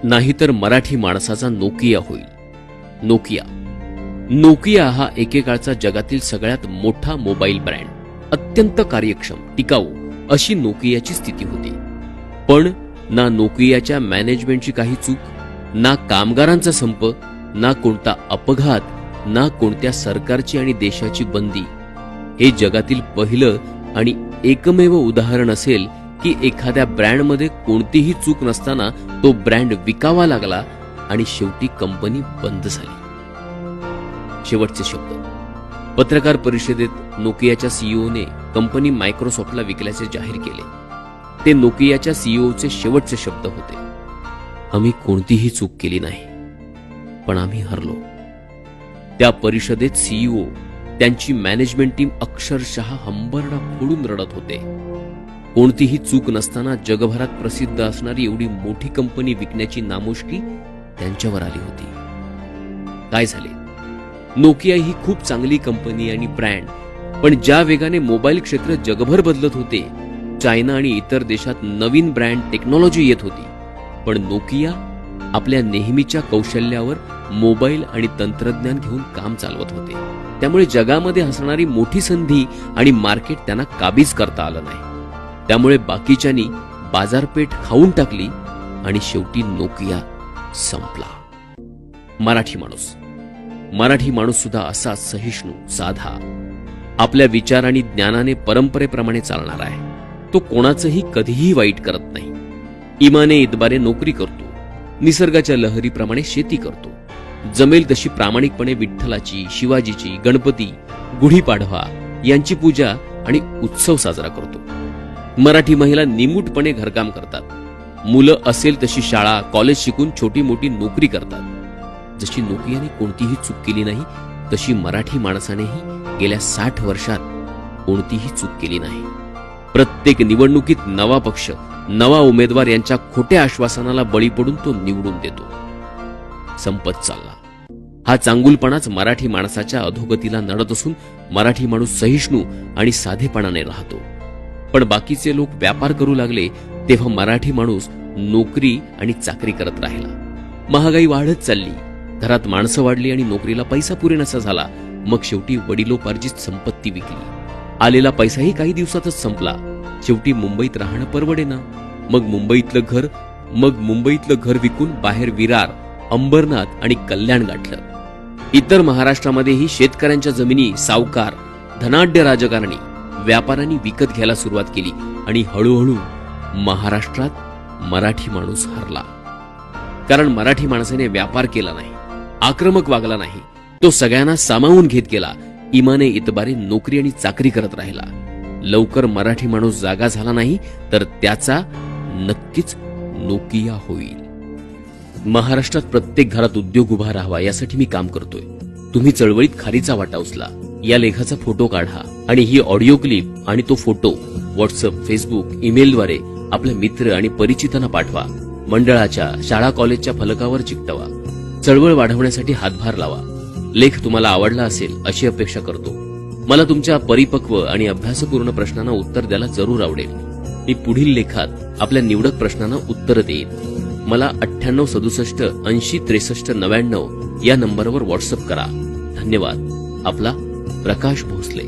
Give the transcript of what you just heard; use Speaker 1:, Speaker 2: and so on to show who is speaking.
Speaker 1: नाहीतर मराठी माणसाचा नोकिया होईल. नोकिया हा एकेकाळचा जगातील सगळ्यात मोठा मोबाईल ब्रँड. अत्यंत कार्यक्षम, टिकाऊ अशी नोकियाची स्थिती होती. पण ना नोकियाच्या मॅनेजमेंटची काही चूक, ना कामगारांचा संप, ना कोणता अपघात, ना कोणत्या सरकारची आणि देशाची बंदी. हे जगातील पहिलं आणि एकमेव उदाहरण असेल की एखाद्या ब्रँडमध्ये कोणतीही चूक नसताना तो ब्रँड विकावा लागला आणि शेवटी कंपनी बंद झाली. शेवटचे शब्द. पत्रकार परिषदेत नोकियाच्या सीईओने कंपनी मायक्रोसॉफ्टला विकल्याचे जाहीर केले. ते नोकियाच्या सीईओचे शेवटचे शब्द होते. आम्ही कोणतीही चूक केली नाही, पण आम्ही हरलो. त्या परिषदेत सीईओ, त्यांची मॅनेजमेंट टीम अक्षरशः हंबरडा फोडून रडत होते. कोणतीही चूक नसताना जगभरात प्रसिद्ध असणारी एवढी मोठी कंपनी विकण्याची नामुष्की त्यांच्यावर आली होती. काय झाले? नोकिया ही खूप चांगली कंपनी आणि ब्रँड, पण ज्या वेगाने मोबाईल क्षेत्र जगभर बदलत होते, चायना आणि इतर देशात नवीन ब्रँड टेक्नॉलॉजी येत होती, पण नोकिया आपल्या नेहमीच्या कौशल्यावर मोबाईल आणि तंत्रज्ञान घेऊन काम चालवत होते. त्यामुळे जगामध्ये असणारी मोठी संधी आणि मार्केट त्यांना काबीज करता आलं नाही. त्यामुळे बाकीच्यांनी बाजारपेठ खाऊन टाकली आणि शेवटी नोकिया संपला. मराठी माणूस सुद्धा असा सहिष्णू, साधा, आपल्या विचार आणि ज्ञानाने परंपरेप्रमाणे चालणार आहे. तो कोणाचंही कधीही वाईट करत नाही. इमाने इतबारे नोकरी करतो, निसर्गाच्या लहरीप्रमाणे शेती करतो, जमेल तशी प्रामाणिकपणे विठ्ठलाची, शिवाजीची, गणपती, गुढीपाडवा यांची पूजा आणि उत्सव साजरा करतो. मराठी महिला निमूटपणे घरकाम करतात. मुलं असेल तशी शाळा, कॉलेज शिकून छोटी मोठी नोकरी करतात. जशी नोकियाने कोणतीही चूक केली नाही, तशी मराठी माणसानेही गेल्या 60 वर्षात कोणतीही चूक केली नाही. प्रत्येक निवडणुकीत नवा पक्ष, नवा उमेदवार यांच्या खोट्या आश्वासनाला बळी पडून तो निवडून देतो. संपत चालला. हा चांगुलपणाच मराठी माणसाच्या अधोगतीला नडत असून मराठी माणूस सहिष्णू आणि साधेपणाने राहतो. पण बाकीचे लोक व्यापार करू लागले तेव्हा मराठी माणूस नोकरी आणि चाकरी करत राहिला. महागाई वाढत चालली, घरात माणसं वाढली आणि नोकरीला पैसा पुरेनासा झाला. मग शेवटी वडिलोपार्जित संपत्ती विकली. आलेला पैसाही काही दिवसातच संपला. शेवटी मुंबईत राहणं परवडेना. मग मुंबईतलं घर विकून बाहेर विरार, अंबरनाथ आणि कल्याण गाठलं. इतर महाराष्ट्रामध्येही शेतकऱ्यांच्या जमिनी सावकार, धनाढ्य राजकारणी, व्यापाऱ्यांनी विकत घ्यायला सुरुवात केली आणि हळूहळू महाराष्ट्रात मराठी माणूस हरला. कारण मराठी माणसाने व्यापार केला नाही, आक्रमक वागला नाही. तो सगळ्यांना सामावून घेत गेला. इमाने इतबारे नोकरी आणि चाकरी करत राहिला. लवकर मराठी माणूस जागा झाला नाही तर त्याचा नक्कीच नोकिया होईल. महाराष्ट्रात प्रत्येक घरात उद्योग उभा राहावा यासाठी मी काम करतोय. तुम्ही चळवळीत खारीचा वाटा उचला. या लेखाचा फोटो काढा आणि ही ऑडिओ क्लिप आणि तो फोटो व्हॉट्सअप, फेसबुक, ईमेलद्वारे आपल्या मित्र आणि परिचितांना पाठवा. मंडळाच्या, शाळा कॉलेजच्या फलकावर चिकटवा. चळवळ वाढवण्यासाठी हातभार लावा. लेख तुम्हाला आवडला असेल अशी अपेक्षा करतो. मला तुमच्या परिपक्व आणि अभ्यासपूर्ण प्रश्नांना उत्तर द्यायला जरूर आवडेल. मी पुढील लेखात आपल्या निवडक प्रश्नांना उत्तर देईन. मला 9867 80 63 99 या नंबरवर व्हॉट्सअप करा. धन्यवाद. आपला प्रकाश भोसले.